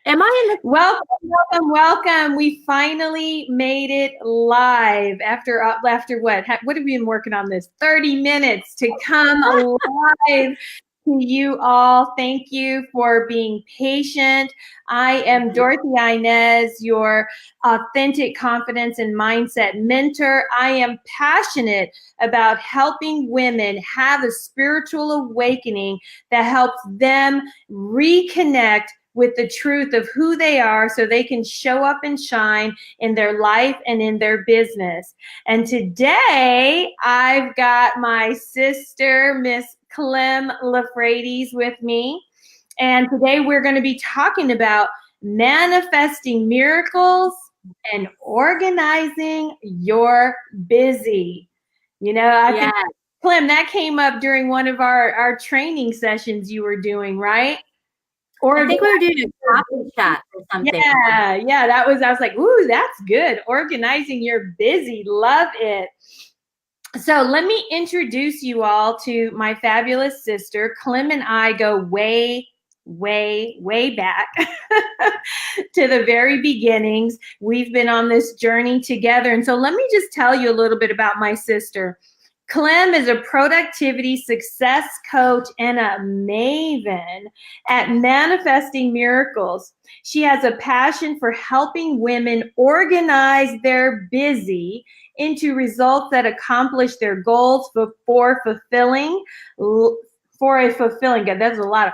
Am I in the? Welcome, welcome, welcome. We finally made it live after what? What have we been working on this? 30 minutes to come alive to you all. Thank you for being patient. I am Dorothy-Inez, your authentic confidence and mindset mentor. I am passionate about helping women have a spiritual awakening that helps them reconnect with the truth of who they are so they can show up and shine in their life and in their business. And today I've got my sister, Miss Clem Lafrades, with me. And today we're going to be talking about manifesting miracles and organizing your busy. I think, Clem, that came up during one of our training sessions you were doing, right? I think we were doing a coffee chat or something. Yeah. I was like, ooh, that's good. Organizing your busy. Love it. So let me introduce you all to my fabulous sister. Clem and I go way, way, way back to the very beginnings. We've been on this journey together. And so let me just tell you a little bit about my sister. Clem is a productivity success coach and a maven at manifesting miracles. She has a passion for helping women organize their busy into results that accomplish their goals for a fulfilling, God, that's a lot of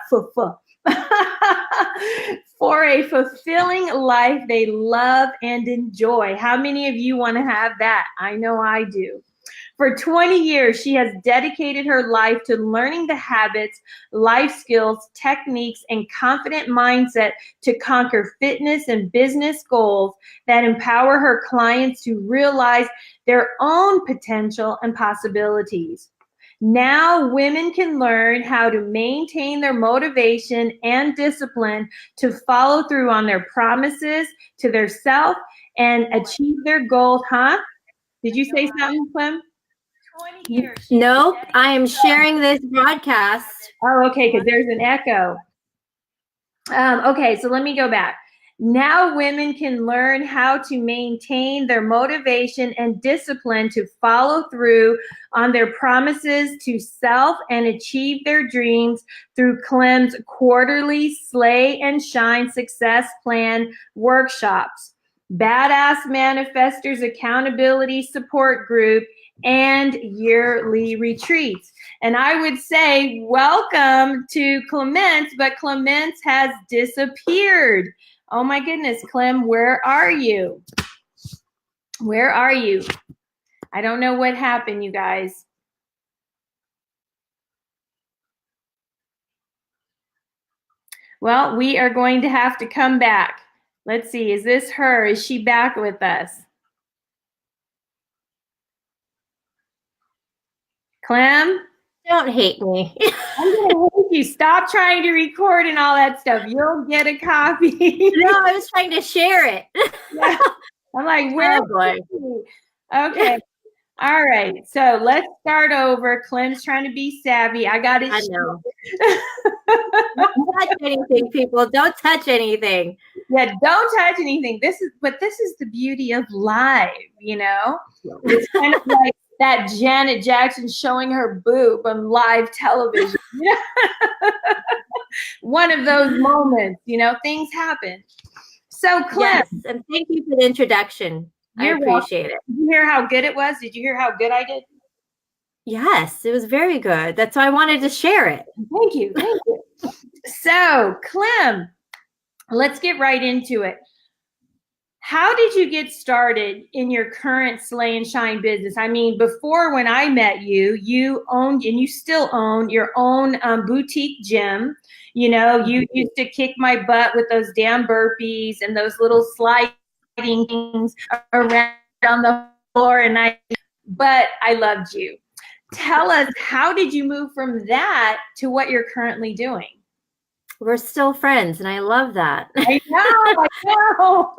for a fulfilling life they love and enjoy. How many of you want to have that? I know I do. For 20 years, she has dedicated her life to learning the habits, life skills, techniques, and confident mindset to conquer fitness and business goals that empower her clients to realize their own potential and possibilities. Now, women can learn how to maintain their motivation and discipline to follow through on their promises to their self and achieve their goals. Huh? Did you say something, Clem? 20 years. Nope, I am sharing this broadcast. Oh, okay, because there's an echo. Okay, so let me go back. Now women can learn how to maintain their motivation and discipline to follow through on their promises to self and achieve their dreams through Clem's quarterly Slay and Shine Success Plan workshops, Badass Manifestors Accountability Support Group, and yearly retreats. And I would say welcome to Clemence, but Clemence has disappeared. Oh my goodness, Clem, where are you? Where are you? I don't know what happened, you guys. Well, we are going to have to come back. Let's see, is this her? Is she back with us? Clem? Don't hate me. I'm going to hate you. Stop trying to record and all that stuff. You'll get a copy. No, I was trying to share it. Yeah. I'm like, where? Oh, boy. Okay. All right. So let's start over. Clem's trying to be savvy. I got it. I know. Don't touch anything, people. Don't touch anything. Yeah, don't touch anything. This is the beauty of live, It's kind of like that Janet Jackson showing her boob on live television. One of those moments, things happen. So, Clem. Yes, and thank you for the introduction. I appreciate it. Did you hear how good it was? Did you hear how good I did? Yes, it was very good. That's why I wanted to share it. Thank you. Thank you. So, Clem, let's get right into it. How did you get started in your current Slay and Shine business? I mean, before when I met you, you owned and you still own your own boutique gym. You used to kick my butt with those damn burpees and those little sliding things around on the floor. But I loved you. Tell us, how did you move from that to what you're currently doing? We're still friends, and I love that. I know.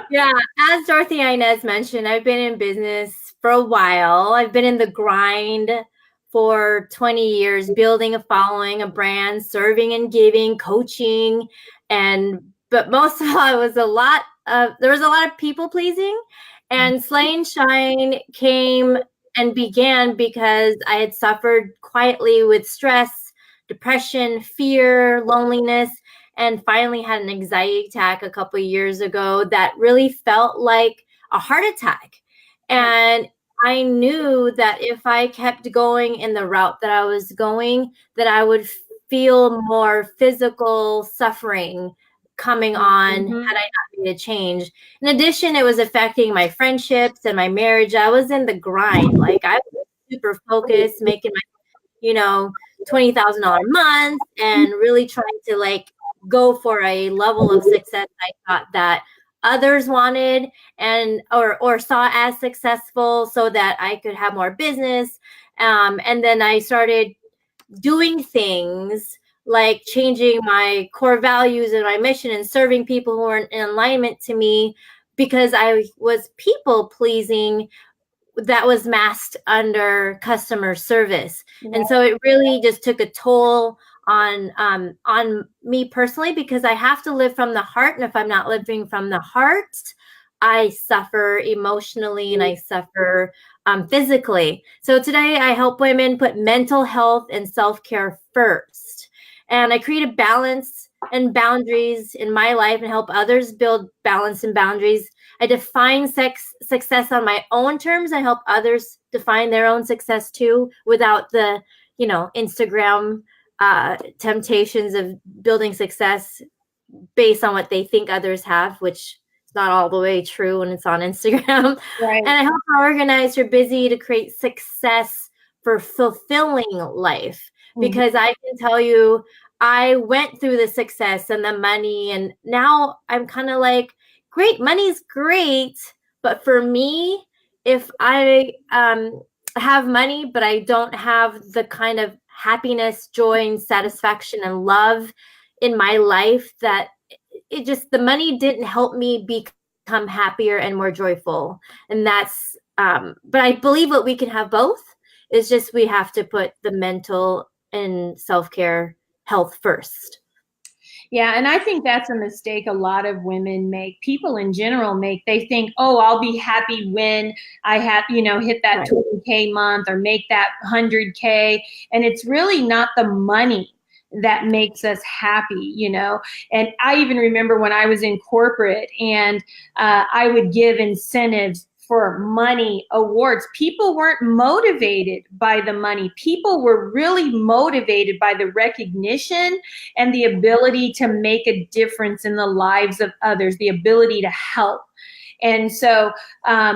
Yeah, as Dorothy-Inez mentioned, I've been in business for a while. I've been in the grind for 20 years, building a following, a brand, serving and giving, coaching, and but most of all, there was a lot of people pleasing, and Slay and Shine came and began because I had suffered quietly with stress, depression, fear, loneliness, and finally had an anxiety attack a couple of years ago that really felt like a heart attack. And I knew that if I kept going in the route that I was going, that I would feel more physical suffering coming on had I not made a change. In addition, it was affecting my friendships and my marriage. I was in the grind. Like I was super focused, making my, $20,000 a month and really trying to like go for a level of success I thought that others wanted and or saw as successful so that I could have more business. And then I started doing things like changing my core values and my mission and serving people who are in alignment to me because I was people pleasing that was masked under customer service. And so it really just took a toll on me personally because I have to live from the heart. And if I'm not living from the heart, I suffer emotionally and I suffer physically. So today I help women put mental health and self-care first. And I create a balance and boundaries in my life and help others build balance and boundaries. I define success on my own terms. I help others define their own success too, without the, Instagram temptations of building success based on what they think others have, which is not all the way true when it's on Instagram. Right. And I help her organize her busy to create success for fulfilling life. Because I can tell you, I went through the success and the money, and now I'm kind of like, great, money's great, but for me, if I have money, but I don't have the kind of happiness, joy, and satisfaction and love in my life, that the money didn't help me become happier and more joyful. And that's, but I believe that we can have both. It's just we have to put the mental and self-care health first. Yeah, and I think that's a mistake a lot of women make, people in general make. They think, oh, I'll be happy when I have, hit that 20K month or make that 100K. And it's really not the money that makes us happy, And I even remember when I was in corporate and I would give incentives for money awards. People weren't motivated by the money. People were really motivated by the recognition and the ability to make a difference in the lives of others, the ability to help. And so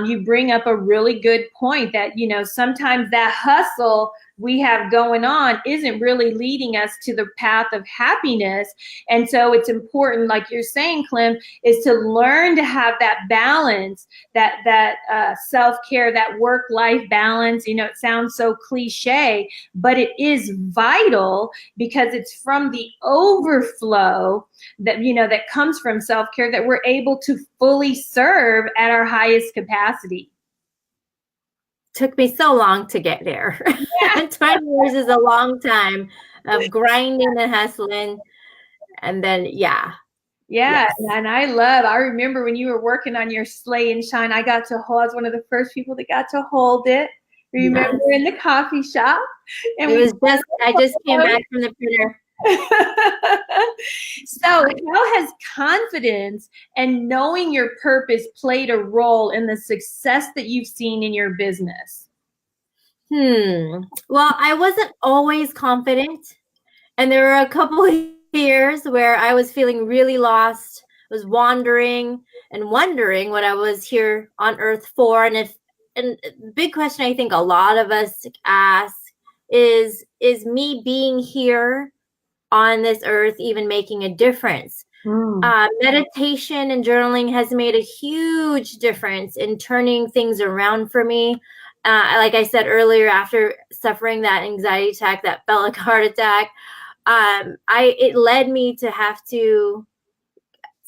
you bring up a really good point that, sometimes that hustle we have going on isn't really leading us to the path of happiness. And so it's important, like you're saying, Clem, is to learn to have that balance, that self-care, that work-life balance. It sounds so cliche, but it is vital because it's from the overflow that, that comes from self-care that we're able to fully serve at our highest capacity. Took me so long to get there. Yeah. 20 years is a long time of grinding and hustling. And then, Yeah. Yes. And I remember when you were working on your Slay and Shine, I was one of the first people that got to hold it. Remember in the coffee shop? And I just came back from the printer. So how has confidence and knowing your purpose played a role in the success that you've seen in your business? Well, I wasn't always confident. And there were a couple of years where I was feeling really lost, was wandering and wondering what I was here on earth for. And the big question I think a lot of us ask is me being here on this earth even making a difference? Meditation and journaling has made a huge difference in turning things around for me. Like I said earlier, after suffering that anxiety attack that felt like a heart attack, it led me to have to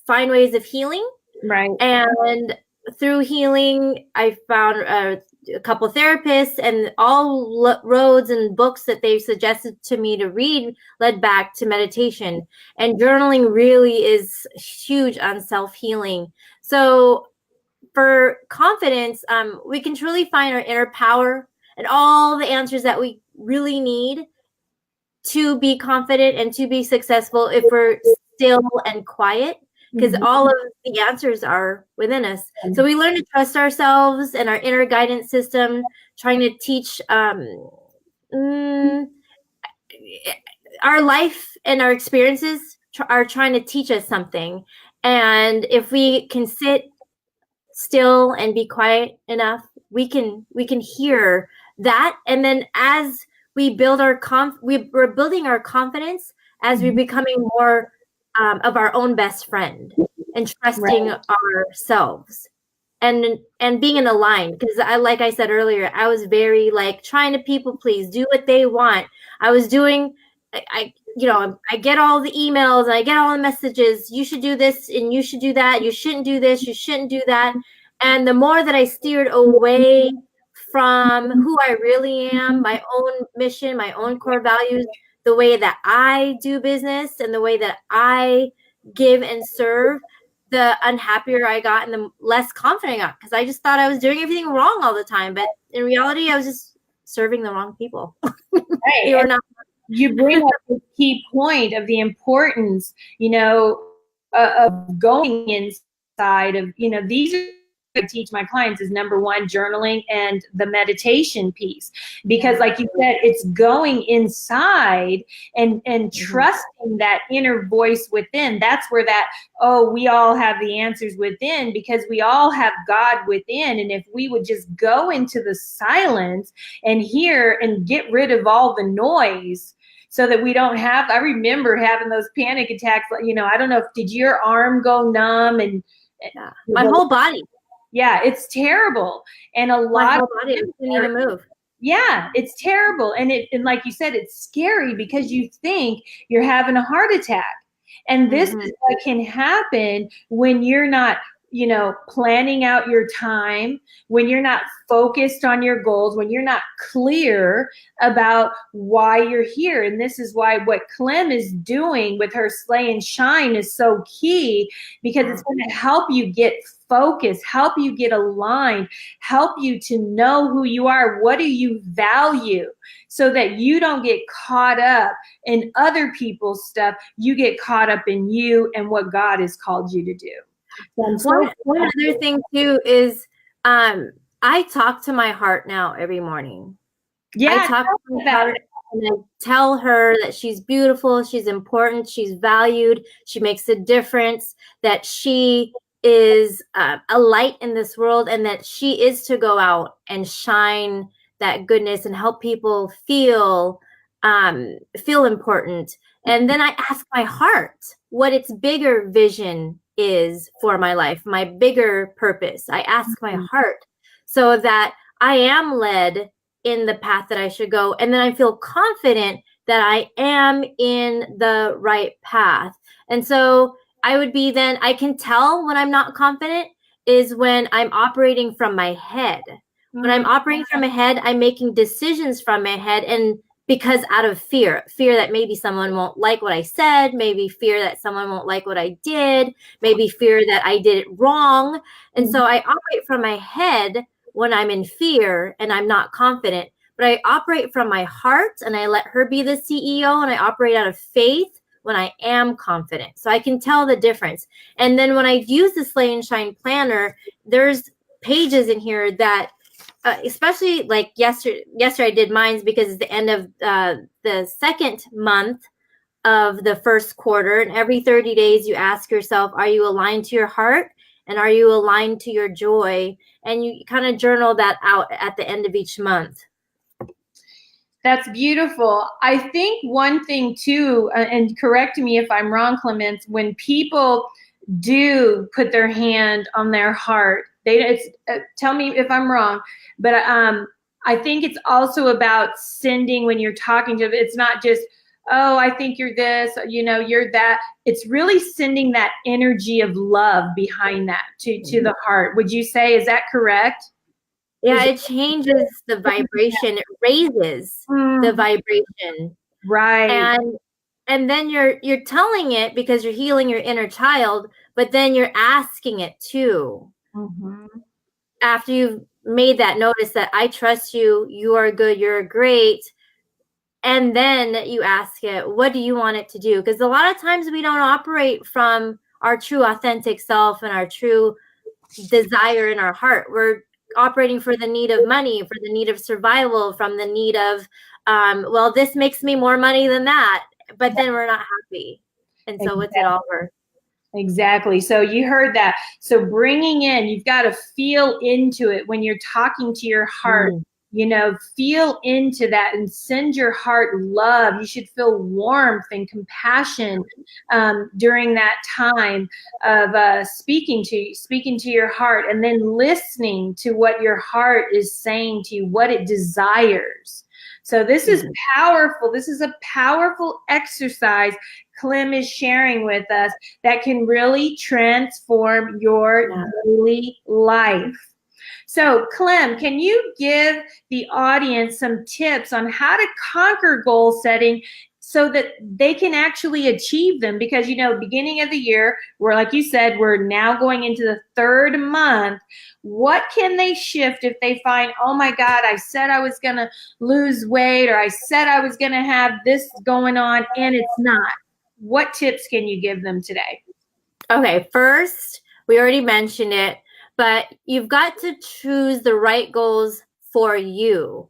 find ways of healing. Right. And through healing, I found a couple therapists, and all roads and books that they've suggested to me to read led back to meditation. And journaling really is huge on self-healing. So for confidence, we can truly find our inner power and all the answers that we really need to be confident and to be successful if we're still and quiet, because all of the answers are within us. So we learn to trust ourselves and our inner guidance system, trying to teach our life and our experiences are trying to teach us something. And if we can sit still and be quiet enough, we can hear that. And then as we build our we're building our confidence as we're becoming more of our own best friend and trusting ourselves and being in a line. Because like I said earlier, I was very like trying to people please, do what they want. I was doing, I get all the emails and I get all the messages. You should do this and you should do that. You shouldn't do this. You shouldn't do that. And the more that I steered away from who I really am, my own mission, my own core values, the way that I do business and the way that I give and serve, the unhappier I got and the less confident I got, because I just thought I was doing everything wrong all the time. But in reality, I was just serving the wrong people. Right. They were not. You bring up the key point of the importance, of going inside of, these are I teach my clients is number one, journaling and the meditation piece, because like you said, it's going inside and trusting that inner voice within. That's where that, we all have the answers within, because we all have God within. And if we would just go into the silence and hear and get rid of all the noise, so that we don't have, I remember having those panic attacks, I don't know, did your arm go numb and my whole body? Yeah, it's terrible. And a lot of body didn't even move. Yeah, it's terrible. And like you said, it's scary because you think you're having a heart attack. And this is what can happen when you're not, planning out your time, when you're not focused on your goals, when you're not clear about why you're here. And this is why what Clem is doing with her Slay and Shine is so key, because it's going to help you get focused, help you get aligned, help you to know who you are, what do you value, so that you don't get caught up in other people's stuff. You get caught up in you and what God has called you to do. One other thing too is I talk to my heart now every morning. Yeah, I talk to my heart and I tell her that she's beautiful, she's important, she's valued, she makes a difference, that she is a light in this world, and that she is to go out and shine that goodness and help people feel important. And then I ask my heart what its bigger vision is for my life, my bigger purpose. I ask my heart so that I am led in the path that I should go. And then I feel confident that I am in the right path. And so I can tell when I'm not confident is when I'm operating from my head. When I'm operating from my head, I'm making decisions from my head, and because out of fear that maybe someone won't like what I said, maybe fear that someone won't like what I did, maybe fear that I did it wrong. And so I operate from my head when I'm in fear and I'm not confident, but I operate from my heart and I let her be the CEO, and I operate out of faith when I am confident. So I can tell the difference. And then when I use the Slay and Shine planner, there's pages in here that especially like yesterday I did mine because it's the end of the second month of the first quarter. And every 30 days you ask yourself, are you aligned to your heart? And are you aligned to your joy? And you kind of journal that out at the end of each month. That's beautiful. I think one thing too, and correct me if I'm wrong, Clemence, when people do put their hand on their heart, tell me if I'm wrong, but I think it's also about sending when you're talking to them. It's not just, I think you're this, you're that. It's really sending that energy of love behind that to the heart. Would you say, is that correct? Yeah, it changes the vibration. It raises the vibration. Right. And then you're telling it because you're healing your inner child, but then you're asking it too. Mm-hmm. After you've made that notice that I trust you, you are good, you're great. And then you ask it, what do you want it to do? Because a lot of times we don't operate from our true authentic self and our true desire in our heart. We're operating for the need of money, for the need of survival, from the need of, well, this makes me more money than that. But then we're not happy. And so what's it all worth? Exactly. So you heard that. So bringing in, you've got to feel into it when you're talking to your heart. Feel into that and send your heart love. You should feel warmth and compassion during that time of speaking to your heart, and then listening to what your heart is saying to you, what it desires. So this is powerful. This is a powerful exercise Clem is sharing with us that can really transform your daily life. So, Clem, can you give the audience some tips on how to conquer goal setting so that they can actually achieve them? Because, beginning of the year, like you said, we're now going into the third month. What can they shift if they find, oh my God, I said I was going to lose weight, or I said I was going to have this going on and it's not? What tips can you give them today? Okay, first, we already mentioned it, but you've got to choose the right goals for you.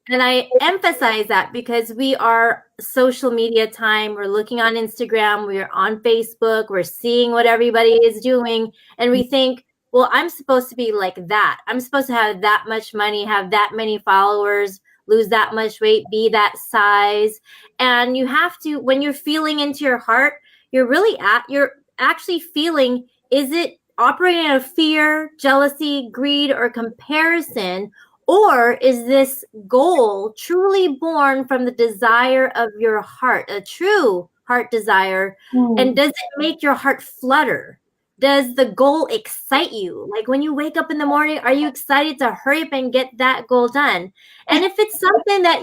And I emphasize that because we are social media time. We're looking on Instagram, we're on Facebook, we're seeing what everybody is doing. And we think, well, I'm supposed to be like that. I'm supposed to have that much money, have that many followers, lose that much weight, be that size. And you have to, when you're feeling into your heart, you're actually feeling, is it operating out of fear, jealousy, greed, or comparison? Or is this goal truly born from the desire of your heart, a true heart desire? And does it make your heart flutter? Does the goal excite you? Like when you wake up in the morning, are you excited to hurry up and get that goal done? And if it's something that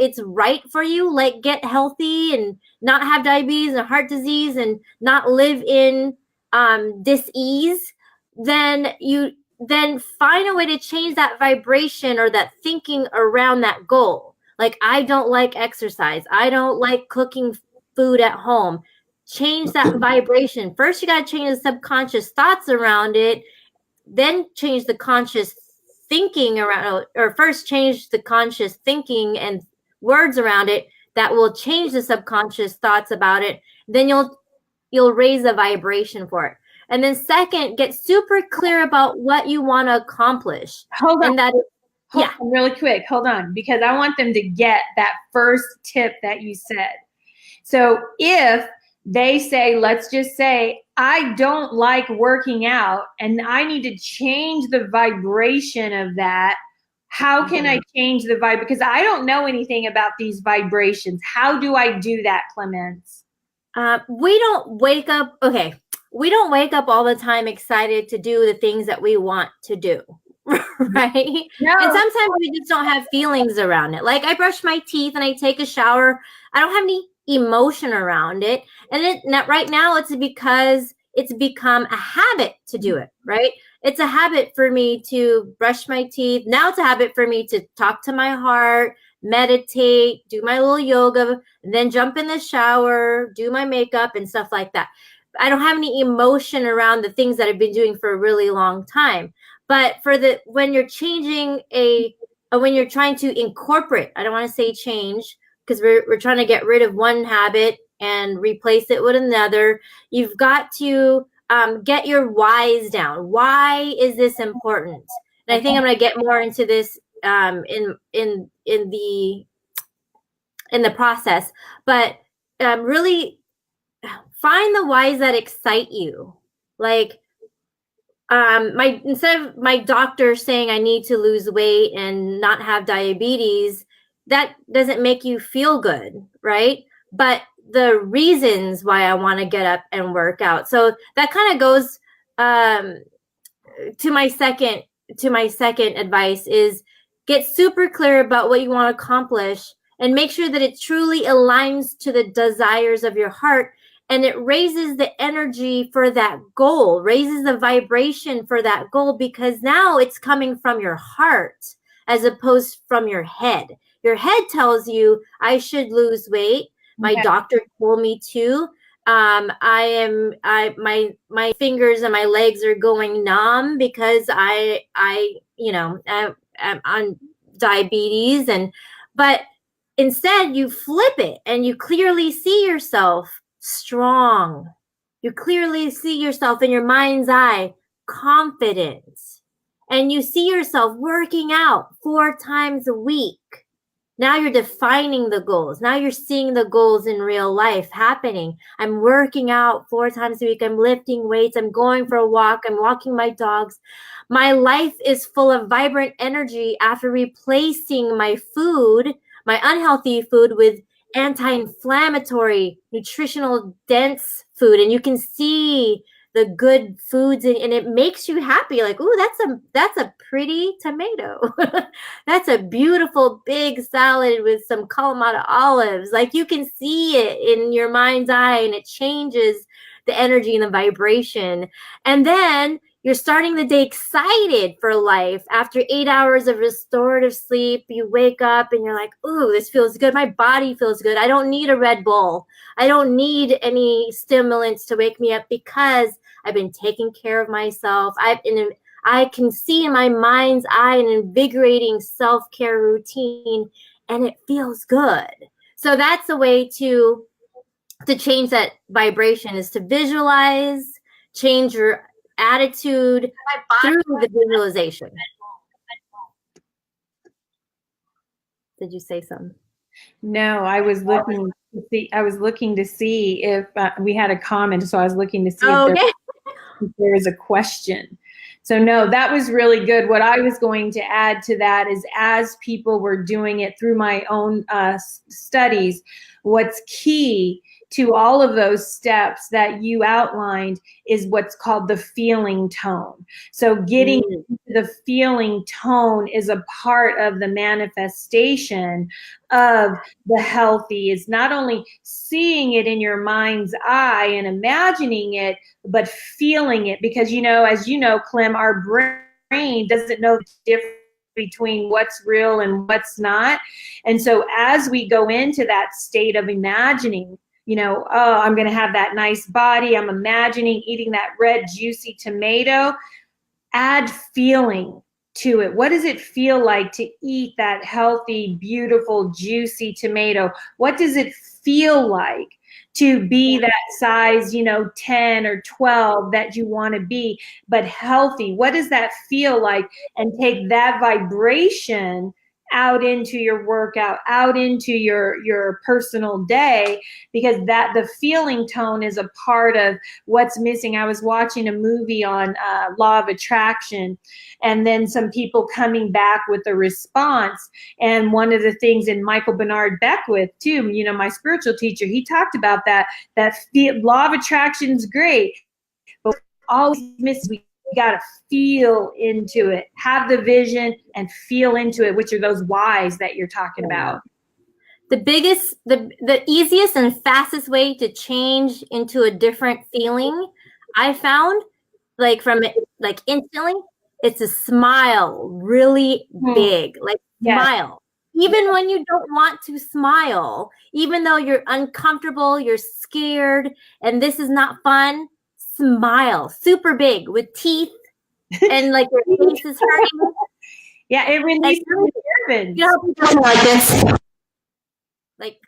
it's right for you, like get healthy and not have diabetes and heart disease and not live in dis-ease, then find a way to change that vibration or that thinking around that goal. Like, I don't like exercise. I don't like cooking food at home. Change that vibration. First, you got to change the subconscious thoughts around it, then change the conscious thinking around, or first change the conscious thinking and words around it that will change the subconscious thoughts about it. Then you'll raise the vibration for it. And then second, get super clear about what you want to accomplish. Hold on. Hold on really quick. Hold on, because I want them to get that first tip that you said. So if they say, let's just say, I don't like working out and I need to change the vibration of that. How can I change the vibe? Because I don't know anything about these vibrations. How do I do that, Clemence? We don't wake up all the time excited to do the things that we want to do, right? No. And sometimes we just don't have feelings around it. Like I brush my teeth and I take a shower. I don't have any emotion around it. And right now it's because it's become a habit to do it, right? It's a habit for me to brush my teeth. Now it's a habit for me to talk to my heart, meditate, do my little yoga, and then jump in the shower, do my makeup and stuff like that. I don't have any emotion around the things that I've been doing for a really long time. But when you're when you're trying to incorporate, I don't want to say change, because we're trying to get rid of one habit and replace it with another. You've got to get your whys down. Why is this important? And I think I'm going to get more into this in the process, but really find the whys that excite you. Like instead of my doctor saying I need to lose weight and not have diabetes, that doesn't make you feel good, right? But the reasons why I want to get up and work out. So that kind of goes to my second to my second advice is get super clear about what you want to accomplish and make sure that it truly aligns to the desires of your heart, and it raises the energy for that goal, raises the vibration for that goal, because now it's coming from your heart as opposed from your head. Your head tells you I should lose weight. My doctor told me to. My fingers and my legs are going numb because I'm on diabetes, but instead you flip it and you clearly see yourself strong. You clearly see yourself in your mind's eye, confident, and you see yourself working out 4 times a week. Now you're defining the goals. Now you're seeing the goals in real life happening. I'm working out 4 times a week. I'm lifting weights. I'm going for a walk. I'm walking my dogs. My life is full of vibrant energy after replacing my food, my unhealthy food, with anti-inflammatory, nutritional, dense food. And you can see the good foods, and it makes you happy. Like, ooh, that's a pretty tomato. That's a beautiful big salad with some Kalamata olives. Like, you can see it in your mind's eye, and it changes the energy and the vibration. And then you're starting the day excited for life. After 8 hours of restorative sleep, you wake up and you're like, ooh, this feels good. My body feels good. I don't need a Red Bull. I don't need any stimulants to wake me up because I've been taking care of myself. I can see in my mind's eye an invigorating self-care routine, and it feels good. So that's a way to change that vibration, is to visualize, change your attitude through the visualization. Did you say something? No, I was looking to see if we had a comment. So I was looking to see if there was a question. So no, that was really good. What I was going to add to that is, as people were doing it through my own studies, what's key to all of those steps that you outlined is what's called the feeling tone. So getting the feeling tone is a part of the manifestation of the healthy. It's not only seeing it in your mind's eye and imagining it, but feeling it. Because, as you know, Clem, our brain doesn't know the difference between what's real and what's not. And so as we go into that state of imagining, I'm going to have that nice body, I'm imagining eating that red, juicy tomato, add feeling to it. What does it feel like to eat that healthy, beautiful, juicy tomato? What does it feel like to be that size, 10 or 12 that you want to be, but healthy? What does that feel like? And take that vibration out into your workout, out into your personal day, because the feeling tone is a part of what's missing. I was watching a movie on law of attraction, and then some people coming back with a response. And one of the things in Michael Bernard Beckwith too, my spiritual teacher, he talked about that law of attraction is great, but always miss, we got to feel into it, have the vision and feel into it, which are those whys that you're talking about. The easiest and fastest way to change into a different feeling, I found, instantly, it's a smile really big, smile. Even when you don't want to smile, even though you're uncomfortable, you're scared, and this is not fun, smile super big with teeth and your face is hurting. Yeah, it releases endorphins. People like this.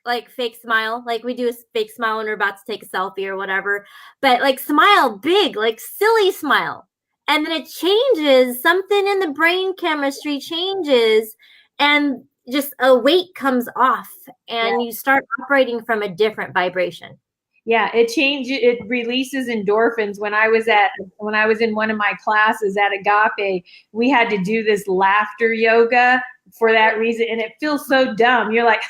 Like fake smile. Like we do a fake smile when we're about to take a selfie or whatever. But smile big, silly smile. And then it changes, something in the brain chemistry changes, and just a weight comes off, and you start operating from a different vibration. Yeah, it releases endorphins. When I was in one of my classes at Agape, we had to do this laughter yoga for that reason, and it feels so dumb. You're like,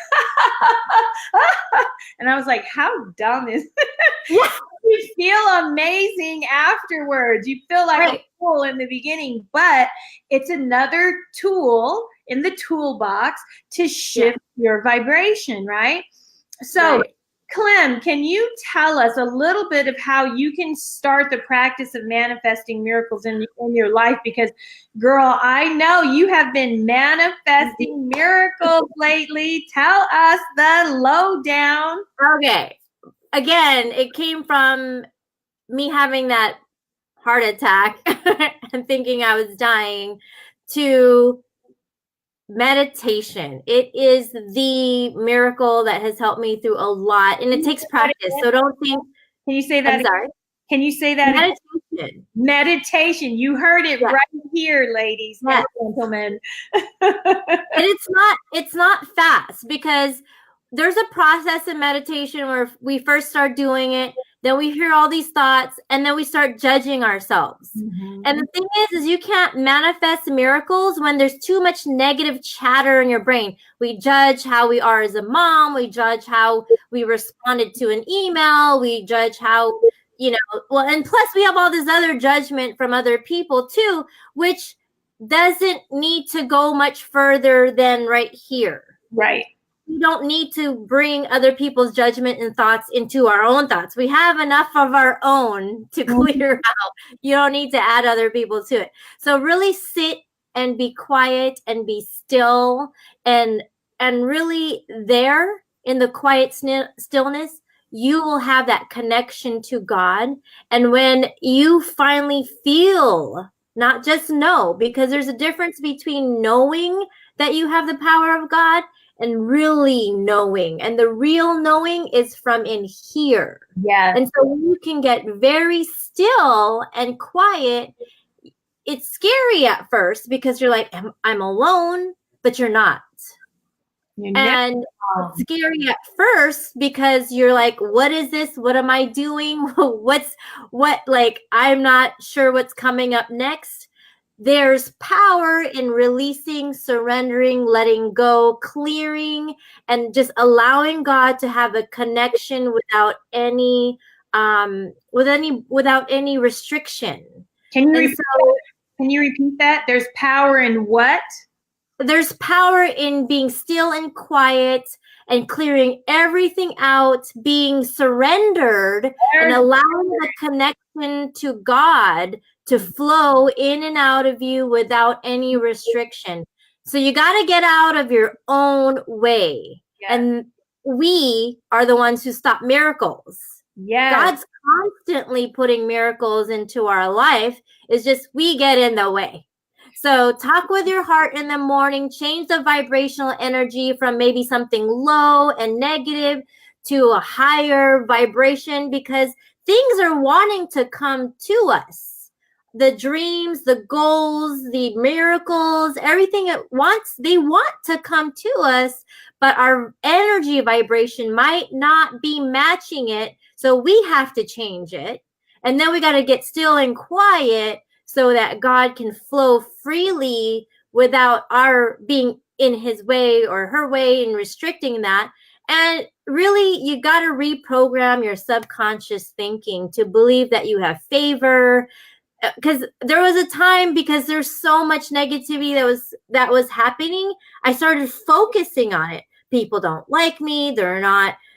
and I was like, how dumb is it? You feel amazing afterwards. You feel like a fool in the beginning, but it's another tool in the toolbox to shift your vibration, right? So, Clem, can you tell us a little bit of how you can start the practice of manifesting miracles in your life? Because, girl, I know you have been manifesting miracles lately. Tell us the lowdown. Okay. Again, it came from me having that heart attack and thinking I was dying to meditation. It is the miracle that has helped me through a lot, and it takes practice. So don't think. Can you say that? I'm sorry. Can you say that? Meditation. Meditation. You heard it right here, ladies and gentlemen. And it's not fast, because there's a process in meditation where we first start doing it, then we hear all these thoughts, and then we start judging ourselves. And the thing is you can't manifest miracles when there's too much negative chatter in your brain. We judge how we are as a mom. We judge how we responded to an email. We judge how, well, and plus we have all this other judgment from other people too, which doesn't need to go much further than right here. Right. We don't need to bring other people's judgment and thoughts into our own thoughts. We have enough of our own to clear out. You don't need to add other people to it. So really sit and be quiet and be still, and really there in the quiet stillness, you will have that connection to God. And when you finally feel, not just know, because there's a difference between knowing that you have the power of God and really knowing. And the real knowing is from in here. Yeah. And so when you can get very still and quiet, it's scary at first because you're like, I'm alone, but you're not. And it's scary at first because you're like, what is this? What am I doing? I'm not sure what's coming up next. There's power in releasing, surrendering, letting go, clearing, and just allowing God to have a connection without any restriction. Can you repeat that? There's power in what? There's power in being still and quiet and clearing everything out, being surrendered, and allowing the connection to God to flow in and out of you without any restriction. So you got to get out of your own way. Yeah. And we are the ones who stop miracles. Yeah. God's constantly putting miracles into our life. It's just we get in the way. So talk with your heart in the morning, change the vibrational energy from maybe something low and negative to a higher vibration, because things are wanting to come to us. The dreams, the goals, the miracles, everything they want to come to us, but our energy vibration might not be matching it. So we have to change it. And then we got to get still and quiet so that God can flow freely without our being in his way or her way and restricting that. And really, you got to reprogram your subconscious thinking to believe that you have favor. Because there was a time, because there's so much negativity that was happening, I started focusing on it. People don't like me.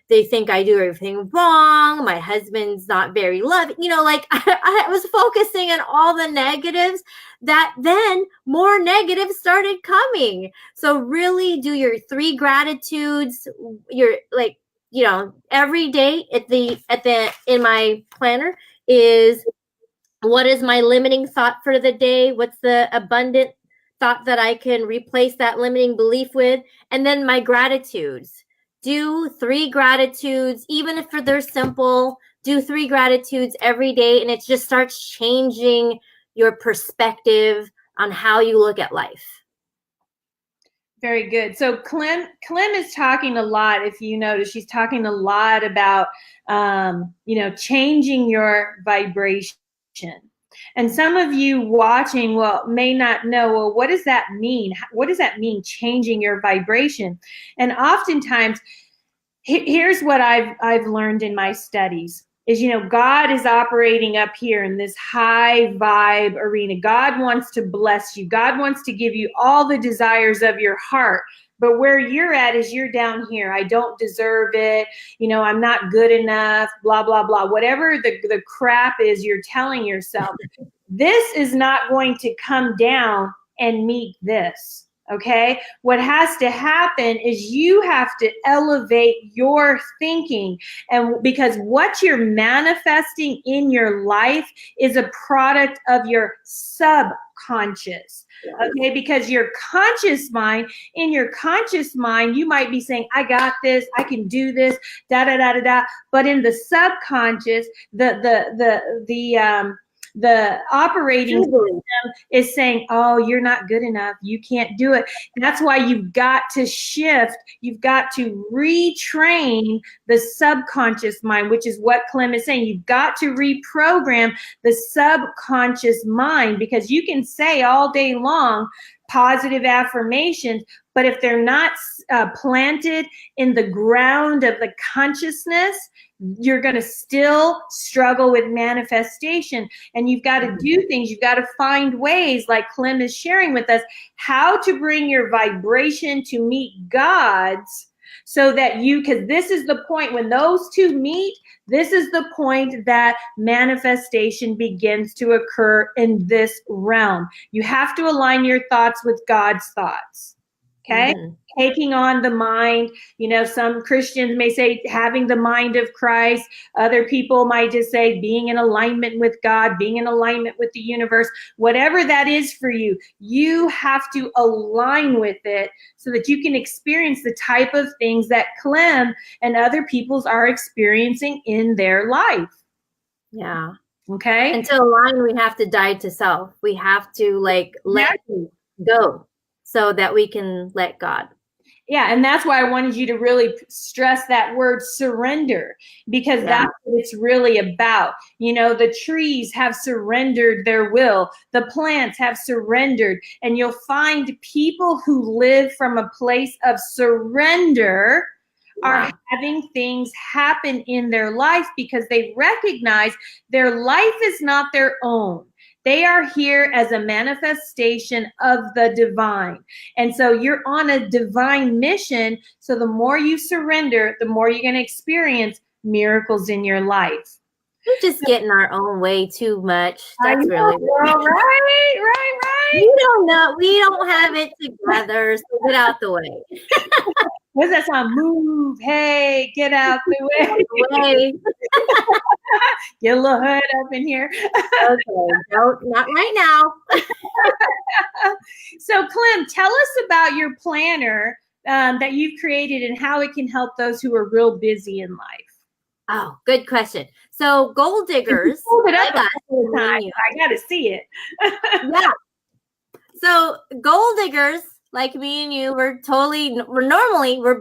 They think I do everything wrong. My husband's not very loving. I was focusing on all the negatives, that then more negatives started coming. So really do your 3 gratitudes. Every day in my planner is, what is my limiting thought for the day? What's the abundant thought that I can replace that limiting belief with? And then my gratitudes. Do 3 gratitudes, even if they're simple. Do 3 gratitudes every day, and it just starts changing your perspective on how you look at life. Very good. So Clem is talking a lot. If you notice, she's talking a lot about changing your vibration. And some of you watching, may not know, what does that mean? What does that mean, changing your vibration? And oftentimes, here's what I've learned in my studies. is, God is operating up here in this high vibe arena. God wants to bless you. God wants to give you all the desires of your heart. But where you're at is you're down here. I don't deserve it. I'm not good enough, blah, blah, blah. Whatever the crap is you're telling yourself, this is not going to come down and meet this. Okay. What has to happen is you have to elevate your thinking. And because what you're manifesting in your life is a product of your subconscious. Okay. Because your conscious mind, in your conscious mind, you might be saying, I got this, I can do this, da, da, da, da, da. But in the subconscious, the operating system is saying, oh, you're not good enough. You can't do it. And that's why you've got to shift. You've got to retrain the subconscious mind, which is what Clem is saying. You've got to reprogram the subconscious mind, because you can say all day long positive affirmations, but if they're not planted in the ground of the consciousness, you're going to still struggle with manifestation. And you've got to do things. You've got to find ways, like Clem is sharing with us, how to bring your vibration to meet God's, so that because this is the point when those two meet, this is the point that manifestation begins to occur in this realm. You have to align your thoughts with God's thoughts. Okay. Mm-hmm. Taking on the mind, some Christians may say having the mind of Christ. Other people might just say being in alignment with God, being in alignment with the universe. Whatever that is for you, you have to align with it so that you can experience the type of things that Clem and other peoples are experiencing in their life. Yeah. Okay. And to align, we have to die to self. We have to let go so that we can let God. Yeah, and that's why I wanted you to really stress that word surrender, because that's what it's really about. The trees have surrendered their will. The plants have surrendered. And you'll find people who live from a place of surrender are having things happen in their life because they recognize their life is not their own. They are here as a manifestation of the divine. And so you're on a divine mission. So the more you surrender, the more you're going to experience miracles in your life. We're just getting our own way too much. That's really right. We don't know. We don't have it together. So get out the way. What's that song? Move. Hey, get out the way. Get a little hood up in here. Okay, no, not right now. So, Clem, tell us about your planner that you've created and how it can help those who are real busy in life. Oh, good question. So, goal diggers. Hold it up I got to see it. Yeah. So, goal diggers like me and you, we're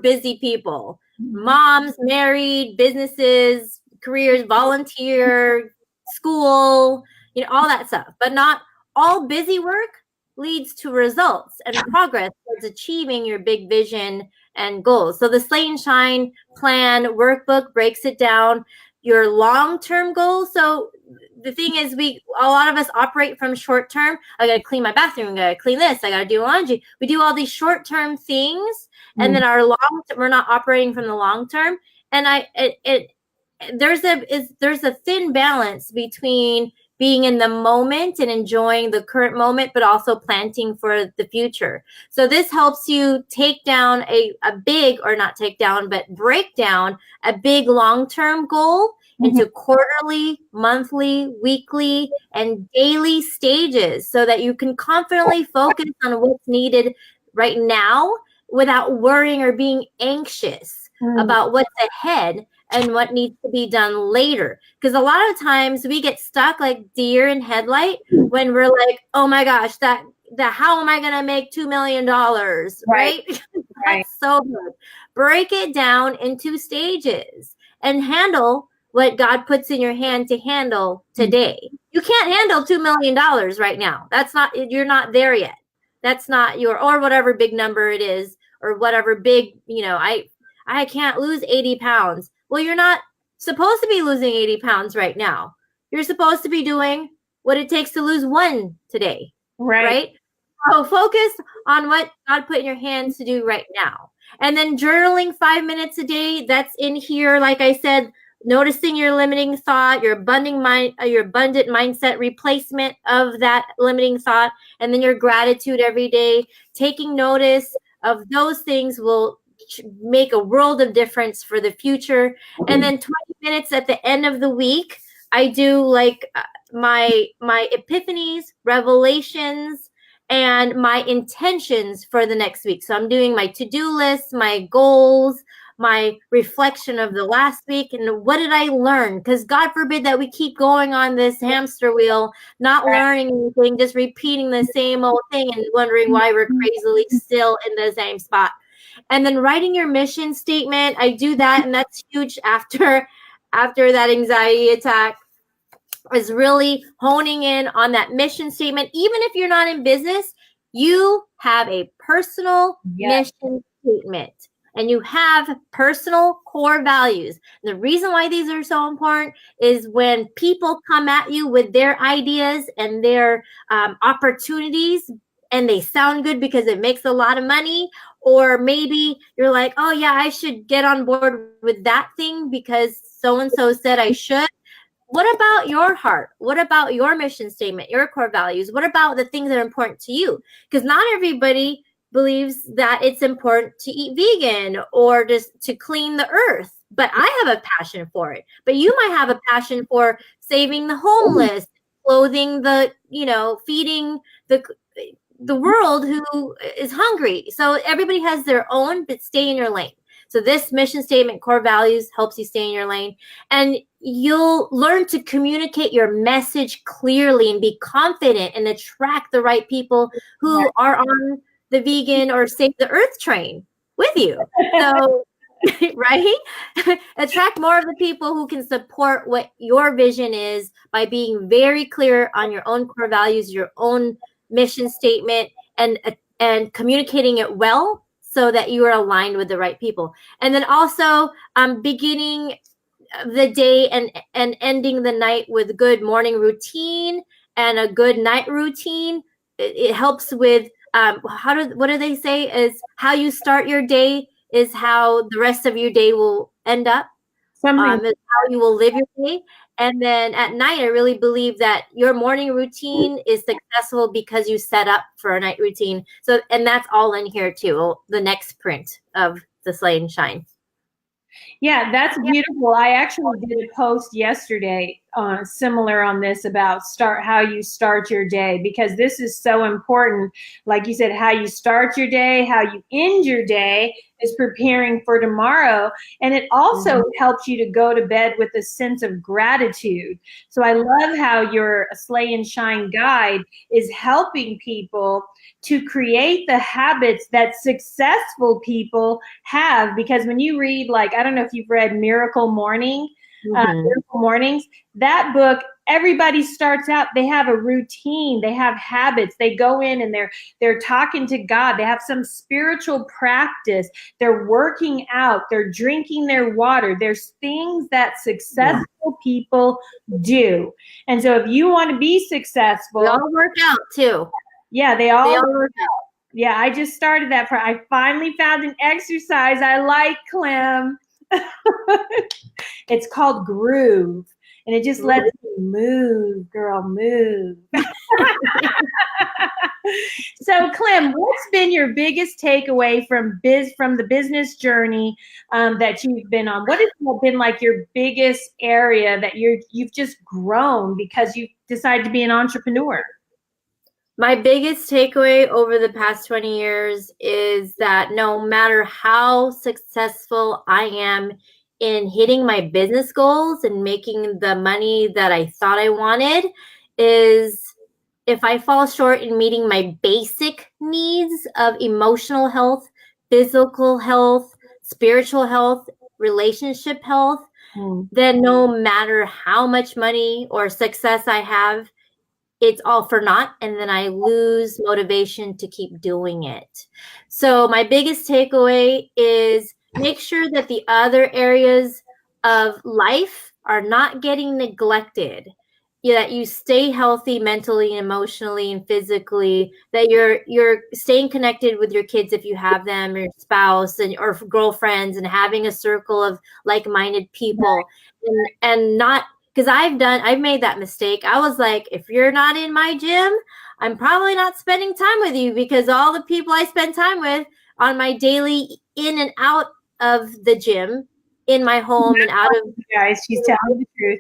busy people. Moms, married, businesses, careers, volunteer, school, all that stuff. But not all busy work leads to results and progress towards achieving your big vision and goals. So the Slate and Shine plan workbook breaks it down, your long-term goals. So the thing is, a lot of us operate from short-term. I got to clean my bathroom. I got to clean this. I got to do laundry. We do all these short-term things, and then we're not operating from the long-term. And there's a thin balance between being in the moment and enjoying the current moment, but also planting for the future. So this helps you break down a big long-term goal into quarterly, monthly, weekly, and daily stages so that you can confidently focus on what's needed right now without worrying or being anxious about what's ahead and what needs to be done later. Because a lot of times we get stuck like deer in headlight when we're like, oh my gosh, how am I going to make $2 million? Right? That's so good. Break it down into stages and handle what God puts in your hand to handle today. You can't handle $2 million right now. You're not there yet. That's not or whatever big number it is, or whatever big, I can't lose 80 pounds. Well, you're not supposed to be losing 80 pounds right now. You're supposed to be doing what it takes to lose one today, right? So focus on what God put in your hands to do right now. And then journaling 5 minutes a day, that's in here. Like I said, noticing your limiting thought, your abundant mindset replacement of that limiting thought, and then your gratitude every day. Taking notice of those things will make a world of difference for the future. And then 20 minutes at the end of the week, I do like my epiphanies, revelations, and my intentions for the next week. So I'm doing my to-do list, my goals, my reflection of the last week, and what did I learn? Because God forbid that we keep going on this hamster wheel, not learning anything, just repeating the same old thing and wondering why we're crazily still in the same spot. And then writing your mission statement, I do that, and that's huge after that anxiety attack, is really honing in on that mission statement. Even if you're not in business, you have a personal mission statement, and you have personal core values. And the reason why these are so important is when people come at you with their ideas and their opportunities, and they sound good because it makes a lot of money, or maybe you're like, oh yeah, I should get on board with that thing because so-and-so said I should. What about your heart? What about your mission statement, your core values? What about the things that are important to you? Because not everybody believes that it's important to eat vegan or just to clean the earth. But I have a passion for it. But you might have a passion for saving the homeless, clothing the, feeding the world who is hungry. So everybody has their own, but stay in your lane. So this mission statement, core values, helps you stay in your lane. And you'll learn to communicate your message clearly and be confident and attract the right people who are on the vegan or save the earth train with you. So, right? Attract more of the people who can support what your vision is by being very clear on your own core values, your own mission statement, and communicating it well, so that you are aligned with the right people. And then also beginning the day and ending the night with good morning routine and a good night routine. It helps with what do they say is how you start your day is how the rest of your day will end up. Is how you will live your day. And then at night, I really believe that your morning routine is successful because you set up for a night routine. So, and that's all in here too, the next print of the Slay and Shine. Yeah, that's beautiful. I actually did a post yesterday similar on this about how you start your day, because this is so important. Like you said, how you start your day, how you end your day is preparing for tomorrow. And it also helps you to go to bed with a sense of gratitude. So I love how your Slay and Shine guide is helping people to create the habits that successful people have. Because when you read, like, I don't know if you've read Miracle Mornings, that book, everybody starts out, they have a routine, they have habits, they go in and they're talking to God, they have some spiritual practice, they're working out, they're drinking their water. There's things that successful people do. And so if you want to be successful, they all work out too. Yeah, they all work out. Yeah, I just started that. I finally found an exercise I like, Clem. It's called Groove, and it just lets you move, girl, move. So, Clem, what's been your biggest takeaway from the business journey that you've been on? What has been like your biggest area that you've just grown because you decided to be an entrepreneur? My biggest takeaway over the past 20 years is that no matter how successful I am in hitting my business goals and making the money that I thought I wanted, is if I fall short in meeting my basic needs of emotional health, physical health, spiritual health, relationship health, then no matter how much money or success I have, it's all for naught, and then I lose motivation to keep doing it. So my biggest takeaway is make sure that the other areas of life are not getting neglected. That you stay healthy mentally and emotionally and physically, that you're staying connected with your kids if you have them, your spouse and or girlfriends, and having a circle of like-minded people, and not, because I've made that mistake. I was like, if you're not in my gym, I'm probably not spending time with you, because all the people I spend time with on my daily in and out of the gym, in my home and out of, guys, she's telling the truth.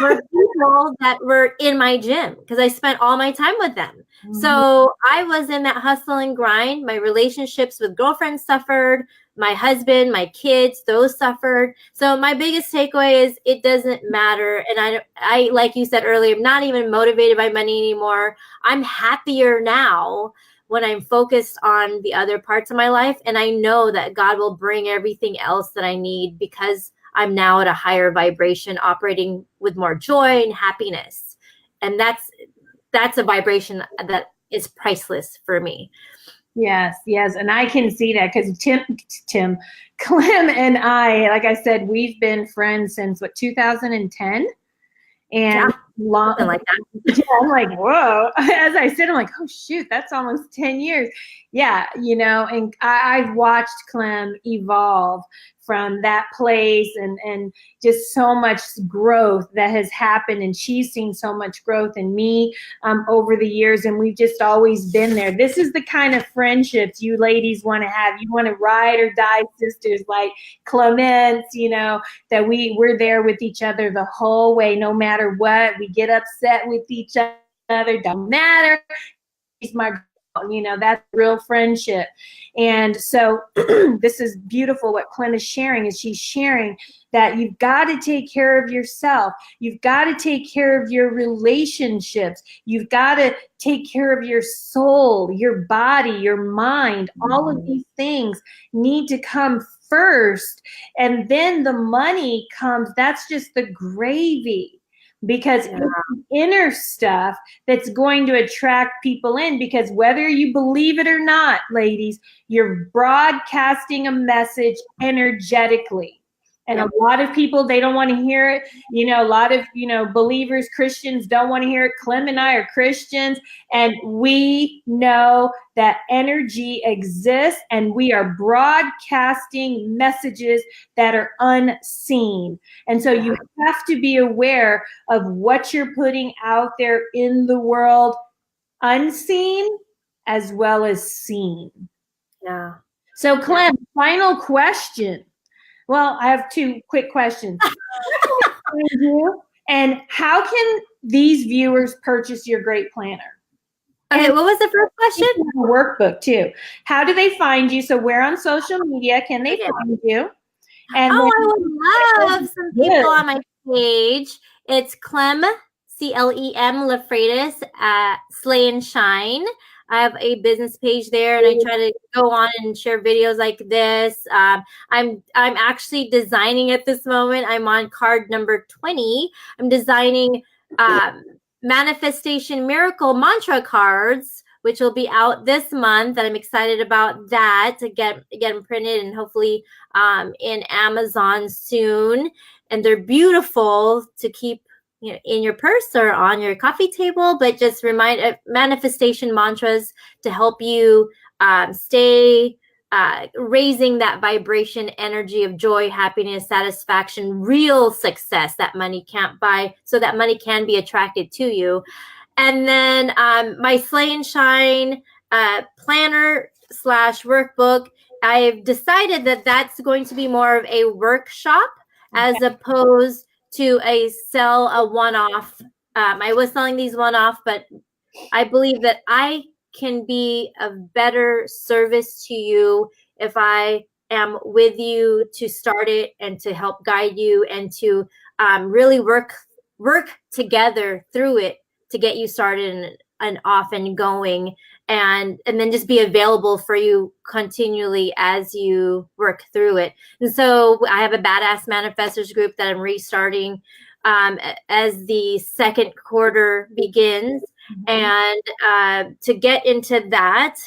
were people that were in my gym because I spent all my time with them. So I was in that hustle and grind. My relationships with girlfriends suffered. My husband, my kids, those suffered. So my biggest takeaway is it doesn't matter. And I like you said earlier, I'm not even motivated by money anymore. I'm happier now when I'm focused on the other parts of my life. And I know that God will bring everything else that I need, because I'm now at a higher vibration, operating with more joy and happiness. And that's a vibration that is priceless for me. Yes, yes. And I can see that because Clem and I, like I said, we've been friends since 2010. And something like that. Yeah, I'm like, whoa. As I said, I'm like, oh shoot, that's almost 10 years. Yeah, and I've watched Clem evolve from that place, and just so much growth that has happened, and she's seen so much growth in me over the years, and we've just always been there. This is the kind of friendships you ladies want to have. You want to ride or die sisters like Clemence, that we're there with each other the whole way, no matter what. We get upset with each other, don't matter. He's my girl, that's real friendship. And so this is beautiful what Clem is sharing, is she's sharing that you've got to take care of yourself. You've got to take care of your relationships. You've got to take care of your soul, your body, your mind. All of these things need to come first. And then the money comes. That's just the gravy. Because it's the inner stuff that's going to attract people in, because whether you believe it or not, ladies, you're broadcasting a message energetically. And a lot of people, they don't want to hear it. A lot of, believers, Christians don't want to hear it. Clem and I are Christians, and we know that energy exists, and we are broadcasting messages that are unseen. And so you have to be aware of what you're putting out there in the world, unseen as well as seen. Yeah. So Clem, final question. Well, I have two quick questions. And how can these viewers purchase your great planner? Okay, what was the first question? Workbook too. How do they find you? So where on social media can they find you? And I would love some people on my page. It's Clem, Clem Lafrades at Slay and Shine. I have a business page there, and I try to go on and share videos like this. I'm actually designing at this moment. I'm on card number 20. I'm designing manifestation miracle mantra cards, which will be out this month, and I'm excited about that, to get them printed and hopefully in Amazon soon. And they're beautiful to keep in your purse or on your coffee table, but just remind manifestation mantras to help you stay raising that vibration energy of joy, happiness, satisfaction, real success that money can't buy, so that money can be attracted to you. And then my Slay and Shine planner / workbook, I've decided that that's going to be more of a workshop as opposed to sell a one-off. I was selling these one-off, but I believe that I can be of better service to you if I am with you to start it and to help guide you and to really work together through it to get you started and off and going, and then just be available for you continually as you work through it. And so I have a Badass Manifestors group that I'm restarting as the second quarter begins. And to get into that,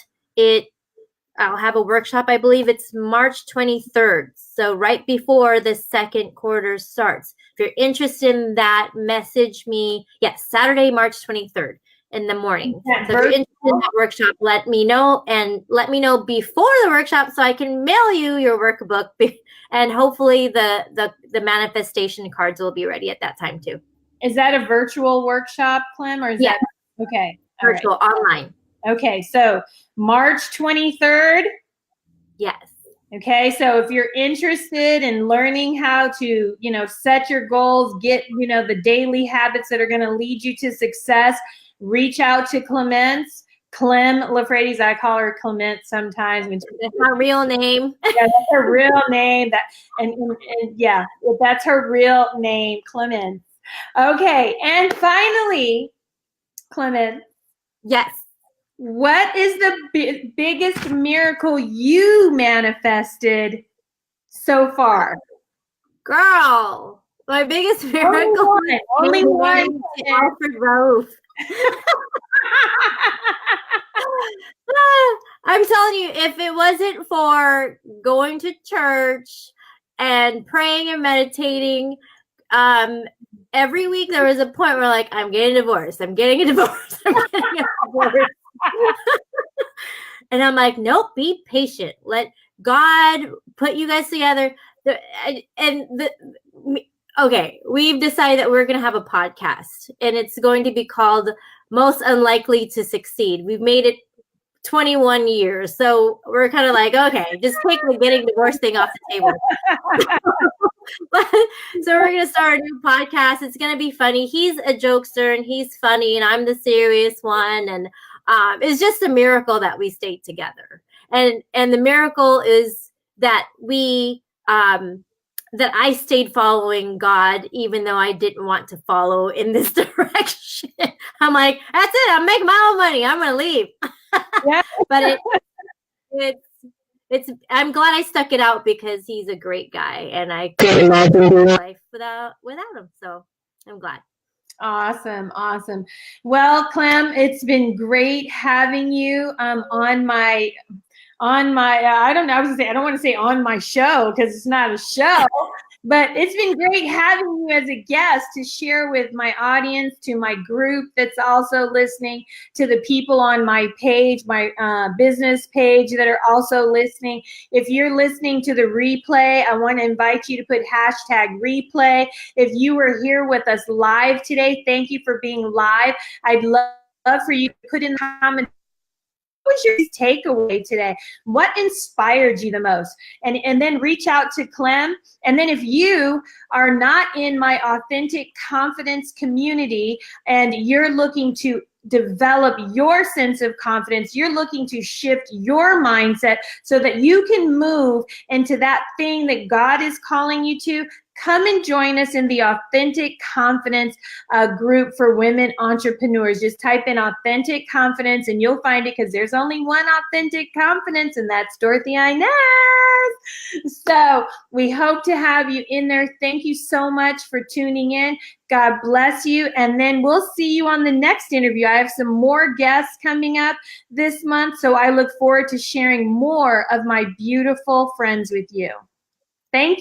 I'll have a workshop. I believe it's March 23rd. So right before the second quarter starts. If you're interested in that, message me. Yes, Saturday, March 23rd in the morning. So if you're interested in that workshop, let me know, and let me know before the workshop so I can mail you your workbook, and hopefully the manifestation cards will be ready at that time too. Is that a virtual workshop, Clem, or is that okay? Virtual, online. Okay, so March 23rd. Yes. Okay, so if you're interested in learning how to, set your goals, get, the daily habits that are going to lead you to success, reach out to Clem Lafrades. I call her Clement sometimes. That's her real name. Yeah, that's her real name. And yeah, that's her real name, Clement. Okay, and finally, Clement. Yes. What is the biggest miracle you manifested so far? Girl, my biggest miracle. Only one. Alfred Rose. I'm telling you, if it wasn't for going to church and praying and meditating, every week there was a point where like, I'm getting a divorce. I'm getting a divorce. I'm getting a divorce. And I'm like, nope, be patient. Let God put you guys together. Okay, we've decided that we're going to have a podcast, and it's going to be called Most Unlikely to Succeed. We've made it 21 years. So we're kind of like, okay, just take the getting divorced thing off the table. So we're going to start a new podcast. It's going to be funny. He's a jokester and he's funny, and I'm the serious one. And it's just a miracle that we stayed together. And the miracle is that that I stayed following God, even though I didn't want to follow in this direction. I'm like, that's it. I'm making my own money. I'm going to leave. Yeah. But I'm glad I stuck it out, because he's a great guy, and I couldn't imagine doing life without him. So I'm glad. Awesome. Well, Clem, it's been great having you on my I don't know, I was gonna say, I don't want to say on my show because it's not a show, but it's been great having you as a guest to share with my audience, to my group that's also listening, to the people on my page, my business page that are also listening. If you're listening to the replay, I want to invite you to put #replay. If you were here with us live today, thank you for being live. I'd love for you to put in the comments, what was your takeaway today? What inspired you the most? And then reach out to Clem. And then if you are not in my Authentic Confidence community and you're looking to develop your sense of confidence, you're looking to shift your mindset so that you can move into that thing that God is calling you to, come and join us in the Authentic Confidence group for women entrepreneurs. Just type in Authentic Confidence and you'll find it, because there's only one Authentic Confidence, and that's Dorothy-Inez. So we hope to have you in there. Thank you so much for tuning in. God bless you. And then we'll see you on the next interview. I have some more guests coming up this month, so I look forward to sharing more of my beautiful friends with you. Thank you.